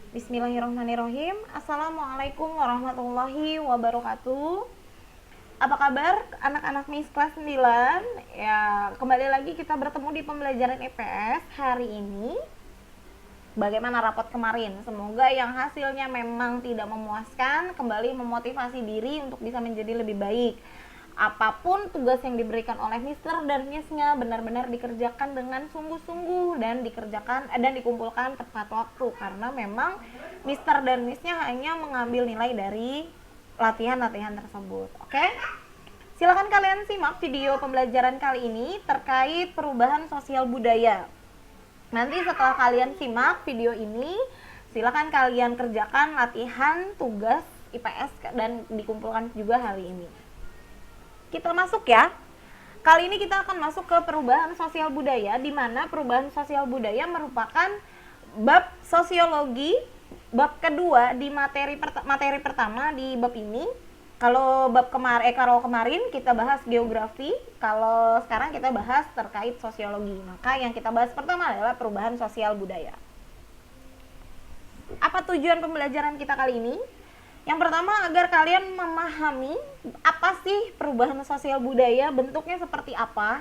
Bismillahirrahmanirrahim. Assalamualaikum warahmatullahi wabarakatuh. Apa kabar anak-anak MIS kelas 9? Ya, kembali lagi kita bertemu di pembelajaran IPS hari ini. Bagaimana rapot kemarin? Semoga yang hasilnya memang tidak memuaskan kembali memotivasi diri untuk bisa menjadi lebih baik. Apapun tugas yang diberikan oleh Mister dan Miss-nya benar-benar dikerjakan dengan sungguh-sungguh dan dikumpulkan tepat waktu, karena memang Mister dan Miss-nya hanya mengambil nilai dari latihan-latihan tersebut. Oke? Silakan kalian simak video pembelajaran kali ini terkait perubahan sosial budaya. Nanti setelah kalian simak video ini, silakan kalian kerjakan latihan tugas IPS dan dikumpulkan juga hari ini. Kita masuk ya. Kali ini kita akan masuk ke perubahan sosial budaya, di mana perubahan sosial budaya merupakan bab sosiologi, bab kedua di materi pertama di bab ini. Kalau kemarin kita bahas geografi, kalau sekarang kita bahas terkait sosiologi. Maka yang kita bahas pertama adalah perubahan sosial budaya. Apa tujuan pembelajaran kita kali ini? Yang pertama, agar kalian memahami apa sih perubahan sosial budaya, bentuknya seperti apa.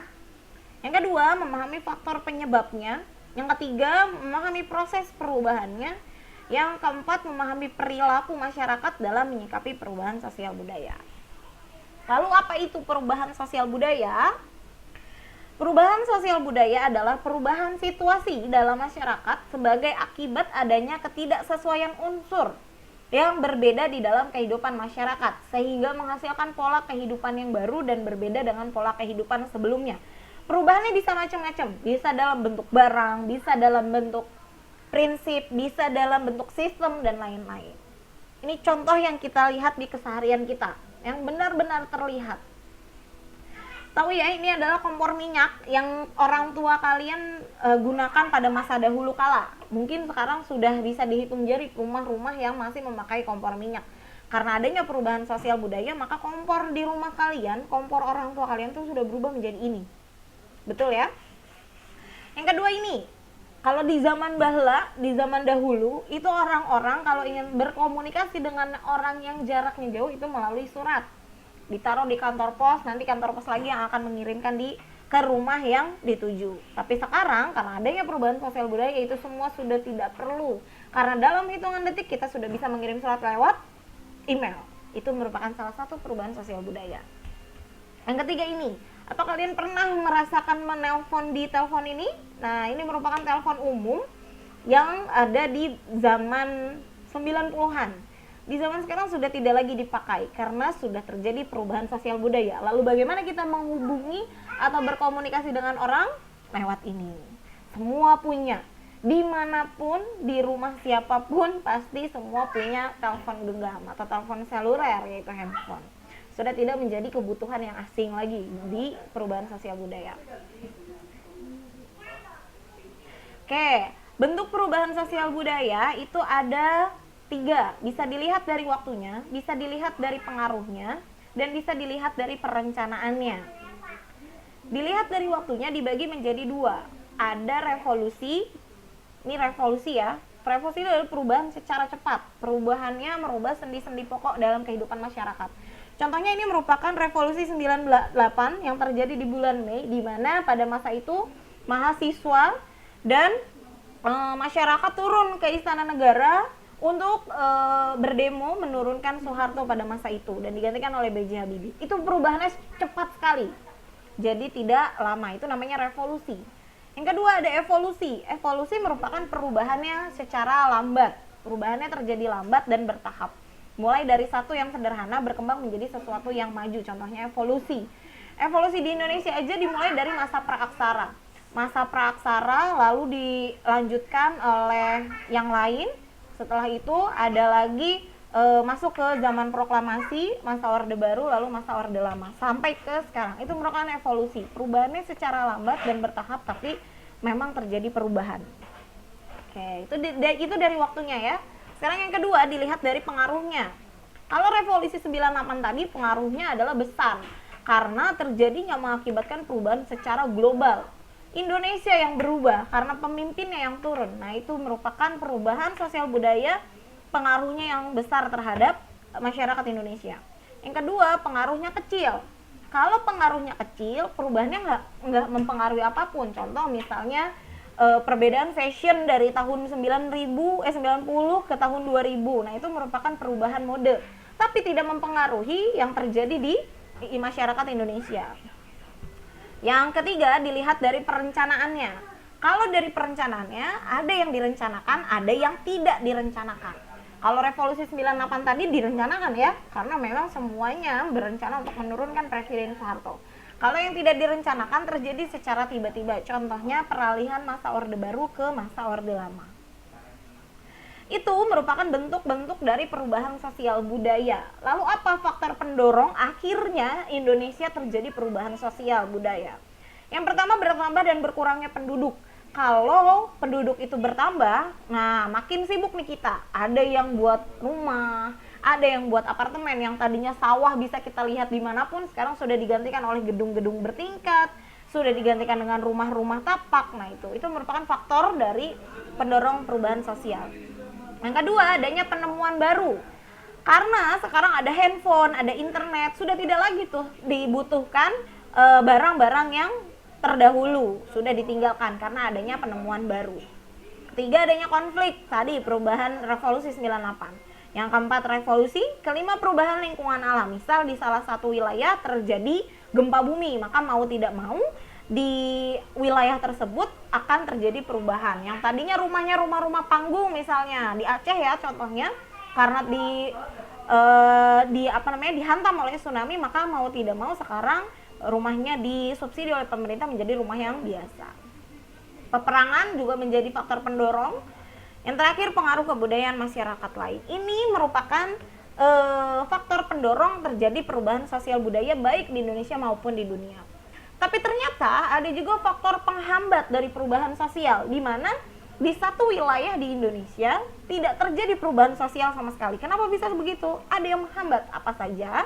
Yang kedua, memahami faktor penyebabnya. Yang ketiga, memahami proses perubahannya. Yang keempat, memahami perilaku masyarakat dalam menyikapi perubahan sosial budaya. Lalu apa itu perubahan sosial budaya? Perubahan sosial budaya adalah perubahan situasi dalam masyarakat sebagai akibat adanya ketidaksesuaian unsur yang berbeda di dalam kehidupan masyarakat, sehingga menghasilkan pola kehidupan yang baru dan berbeda dengan pola kehidupan sebelumnya. Perubahannya bisa macam-macam, bisa dalam bentuk barang, bisa dalam bentuk prinsip, bisa dalam bentuk sistem, dan lain-lain. Ini contoh yang kita lihat di keseharian kita, yang benar-benar terlihat. Tahu ya, ini adalah kompor minyak yang orang tua kalian gunakan pada masa dahulu kala. Mungkin sekarang sudah bisa dihitung jari rumah-rumah yang masih memakai kompor minyak. Karena adanya perubahan sosial budaya, maka kompor di rumah kalian, kompor orang tua kalian tuh sudah berubah menjadi ini. Betul ya? Yang kedua ini, kalau di zaman bahla, di zaman dahulu, itu orang-orang kalau ingin berkomunikasi dengan orang yang jaraknya jauh itu melalui surat. Ditaruh di kantor pos, nanti kantor pos lagi yang akan mengirimkan ke rumah yang dituju. Tapi sekarang karena adanya perubahan sosial budaya, itu semua sudah tidak perlu, karena dalam hitungan detik kita sudah bisa mengirim surat lewat email. Itu merupakan salah satu perubahan sosial budaya. Yang ketiga ini, apa kalian pernah merasakan menelpon di telepon ini? Nah, ini merupakan telepon umum yang ada di zaman 90-an. Di zaman sekarang sudah tidak lagi dipakai karena sudah terjadi perubahan sosial budaya. Lalu bagaimana kita menghubungi atau berkomunikasi dengan orang? Lewat ini. Semua punya. Dimanapun, di rumah siapapun, pasti semua punya telepon genggam atau telepon seluler, yaitu handphone. Sudah tidak menjadi kebutuhan yang asing lagi di perubahan sosial budaya. Oke, bentuk perubahan sosial budaya itu ada 3, bisa dilihat dari waktunya, bisa dilihat dari pengaruhnya, dan bisa dilihat dari perencanaannya. Dilihat dari waktunya dibagi menjadi 2. Ada revolusi, ini revolusi ya. Revolusi itu adalah perubahan secara cepat. Perubahannya merubah sendi-sendi pokok dalam kehidupan masyarakat. Contohnya ini merupakan revolusi 98 yang terjadi di bulan Mei, di mana pada masa itu mahasiswa dan masyarakat turun ke Istana Negara untuk berdemo menurunkan Soeharto pada masa itu dan digantikan oleh B.J. Habibie. Itu perubahannya cepat sekali, jadi tidak lama. Itu namanya revolusi. Yang kedua ada evolusi. Evolusi merupakan perubahannya secara lambat. Perubahannya terjadi lambat dan bertahap, mulai dari satu yang sederhana berkembang menjadi sesuatu yang maju. Contohnya evolusi. Evolusi di Indonesia aja dimulai dari masa praaksara. Masa praaksara lalu dilanjutkan oleh yang lain. Setelah itu ada lagi masuk ke zaman proklamasi, masa Orde Baru, lalu masa Orde Lama, sampai ke sekarang. Itu merupakan evolusi. Perubahannya secara lambat dan bertahap, tapi memang terjadi perubahan. Oke, itu dari waktunya ya. Sekarang yang kedua, dilihat dari pengaruhnya. Kalau revolusi 98 tadi pengaruhnya adalah besar, karena terjadinya mengakibatkan perubahan secara global. Indonesia yang berubah karena pemimpinnya yang turun. Nah, itu merupakan perubahan sosial budaya, pengaruhnya yang besar terhadap masyarakat Indonesia. Yang kedua, pengaruhnya kecil. Kalau pengaruhnya kecil, perubahannya nggak mempengaruhi apapun. Contoh misalnya perbedaan fashion dari tahun 90 ke tahun 2000. Nah, itu merupakan perubahan mode, tapi tidak mempengaruhi yang terjadi di masyarakat Indonesia. Yang ketiga, dilihat dari perencanaannya. Kalau dari perencanaannya, ada yang direncanakan, ada yang tidak direncanakan. Kalau revolusi 98 tadi direncanakan ya, karena memang semuanya berencana untuk menurunkan Presiden Soeharto. Kalau yang tidak direncanakan terjadi secara tiba-tiba, contohnya peralihan masa Orde Baru ke masa Orde Lama. Itu merupakan bentuk-bentuk dari perubahan sosial budaya. Lalu apa faktor pendorong akhirnya Indonesia terjadi perubahan sosial budaya? Yang pertama, bertambah dan berkurangnya penduduk. Kalau penduduk itu bertambah, nah makin sibuk nih kita. Ada yang buat rumah, ada yang buat apartemen, yang tadinya sawah bisa kita lihat dimanapun, sekarang sudah digantikan oleh gedung-gedung bertingkat, sudah digantikan dengan rumah-rumah tapak. Nah, itu merupakan faktor dari pendorong perubahan sosial. Yang kedua, adanya penemuan baru. Karena sekarang ada handphone, ada internet, sudah tidak lagi tuh dibutuhkan barang-barang yang terdahulu, sudah ditinggalkan karena adanya penemuan baru. Ketiga, adanya konflik, tadi perubahan revolusi 98. Yang keempat, revolusi. Kelima, perubahan lingkungan alam. Misal di salah satu wilayah terjadi gempa bumi, maka mau tidak mau di wilayah tersebut akan terjadi perubahan. Yang tadinya rumahnya rumah-rumah panggung, misalnya di Aceh ya contohnya, karena dihantam oleh tsunami, maka mau tidak mau sekarang rumahnya disubsidi oleh pemerintah menjadi rumah yang biasa. Peperangan juga menjadi faktor pendorong. Yang terakhir, pengaruh kebudayaan masyarakat lain. Ini merupakan faktor pendorong terjadi perubahan sosial budaya baik di Indonesia maupun di dunia. Tapi ternyata ada juga faktor penghambat dari perubahan sosial, di mana di satu wilayah di Indonesia tidak terjadi perubahan sosial sama sekali. Kenapa bisa begitu? Ada yang menghambat. Apa saja?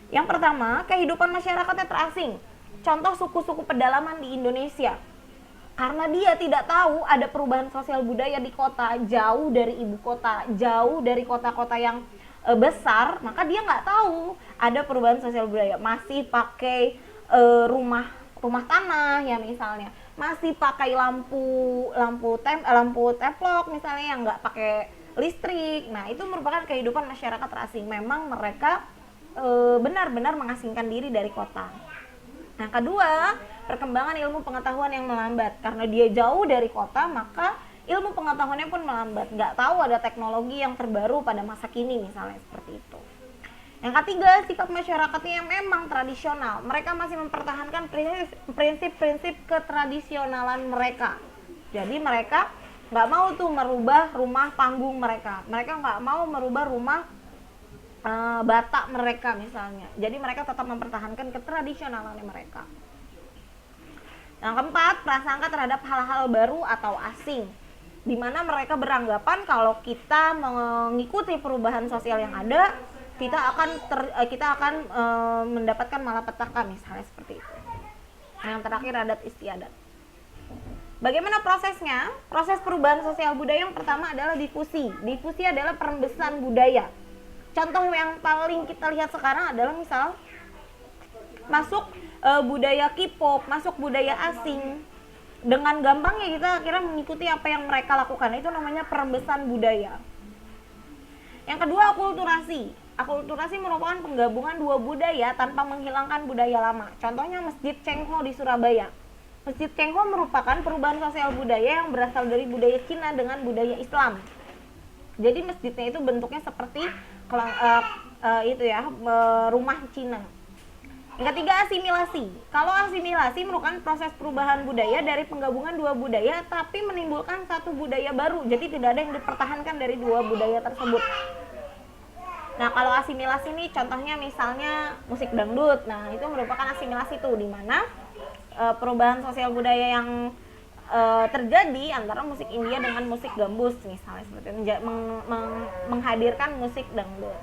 Yang pertama, kehidupan masyarakatnya terasing. Contoh suku-suku pedalaman di Indonesia. Karena dia tidak tahu ada perubahan sosial budaya di kota, jauh dari ibu kota, jauh dari kota-kota yang besar, maka dia nggak tahu ada perubahan sosial budaya. Masih pakai rumah tanah ya misalnya, masih pakai lampu teplok misalnya yang nggak pakai listrik. Nah, itu merupakan kehidupan masyarakat terasing. Memang mereka benar-benar mengasingkan diri dari kota. Nah, kedua, perkembangan ilmu pengetahuan yang melambat. Karena dia jauh dari kota, maka ilmu pengetahuannya pun melambat. Nggak tahu ada teknologi yang terbaru pada masa kini misalnya, seperti itu. Yang ketiga, sikap masyarakatnya yang memang tradisional. Mereka masih mempertahankan prinsip-prinsip ketradisionalan mereka. Jadi mereka nggak mau tuh merubah rumah panggung mereka. Mereka nggak mau merubah rumah Batak mereka misalnya. Jadi mereka tetap mempertahankan ketradisionalannya mereka. Yang keempat, prasangka terhadap hal-hal baru atau asing, di mana mereka beranggapan kalau kita mengikuti perubahan sosial yang ada, kita akan mendapatkan malapetaka misalnya, seperti itu. Yang terakhir, adat istiadat. Bagaimana prosesnya? Proses perubahan sosial budaya yang pertama adalah difusi. Difusi adalah perembesan budaya. Contoh yang paling kita lihat sekarang adalah misal masuk budaya K-pop, masuk budaya asing. Dengan gampangnya kita akhirnya mengikuti apa yang mereka lakukan. Itu namanya perembesan budaya. Yang kedua, akulturasi. Akulturasi merupakan penggabungan dua budaya tanpa menghilangkan budaya lama. Contohnya Masjid Cengho di Surabaya. Masjid Cengho merupakan perubahan sosial budaya yang berasal dari budaya Cina dengan budaya Islam. Jadi masjidnya itu bentuknya seperti rumah Cina. Yang ketiga, asimilasi. Kalau asimilasi merupakan proses perubahan budaya dari penggabungan dua budaya tapi menimbulkan satu budaya baru. Jadi tidak ada yang dipertahankan dari dua budaya tersebut. Nah, kalau asimilasi ini contohnya misalnya musik dangdut. Nah, itu merupakan asimilasi tuh, di mana perubahan sosial budaya yang terjadi antara musik India dengan musik gambus misalnya, seperti itu, menghadirkan musik dangdut.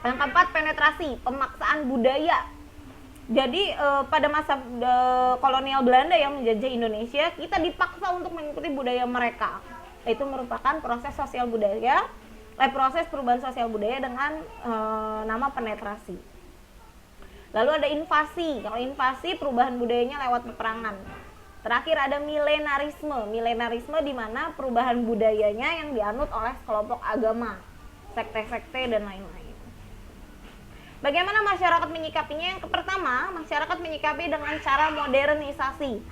Yang keempat, penetrasi, pemaksaan budaya. Jadi pada masa kolonial Belanda yang menjajah Indonesia, kita dipaksa untuk mengikuti budaya mereka. Itu merupakan proses sosial budaya, proses perubahan sosial budaya dengan nama penetrasi. Lalu ada invasi. Kalau invasi, perubahan budayanya lewat peperangan. Terakhir ada milenarisme. Milenarisme di mana perubahan budayanya yang dianut oleh sekelompok agama, sekte-sekte dan lain-lain. Bagaimana masyarakat menyikapinya? Yang pertama, masyarakat menyikapi dengan cara modernisasi,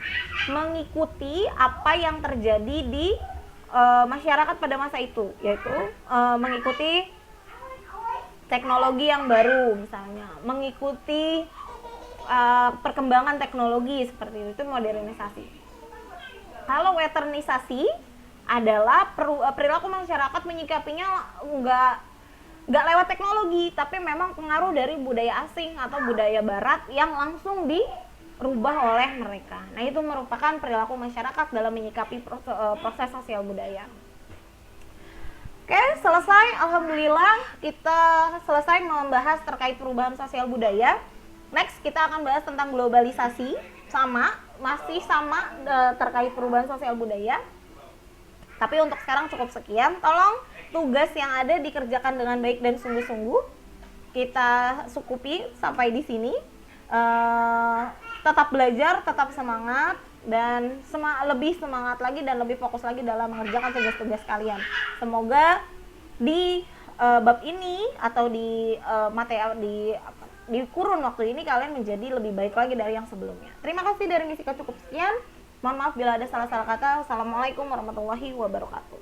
mengikuti apa yang terjadi di masyarakat pada masa itu, yaitu mengikuti teknologi yang baru, misalnya mengikuti perkembangan teknologi seperti itu modernisasi. Kalau westernisasi adalah perilaku masyarakat menyikapinya nggak lewat teknologi, tapi memang pengaruh dari budaya asing atau budaya barat yang langsung dirubah oleh mereka. Nah, itu merupakan perilaku masyarakat dalam menyikapi proses sosial budaya. Oke, selesai. Alhamdulillah kita selesai membahas terkait perubahan sosial budaya. Next, kita akan bahas tentang globalisasi. Masih sama terkait perubahan sosial budaya. Tapi untuk sekarang cukup sekian. Tolong tugas yang ada dikerjakan dengan baik dan sungguh-sungguh. Kita cukupi sampai di sini. Tetap belajar, tetap semangat, dan lebih semangat lagi dan lebih fokus lagi dalam mengerjakan tugas-tugas kalian. Semoga di bab ini atau di di kurun waktu ini kalian menjadi lebih baik lagi dari yang sebelumnya. Terima kasih, dari Misika cukup sekian. Mohon maaf bila ada salah-salah kata. Assalamualaikum warahmatullahi wabarakatuh.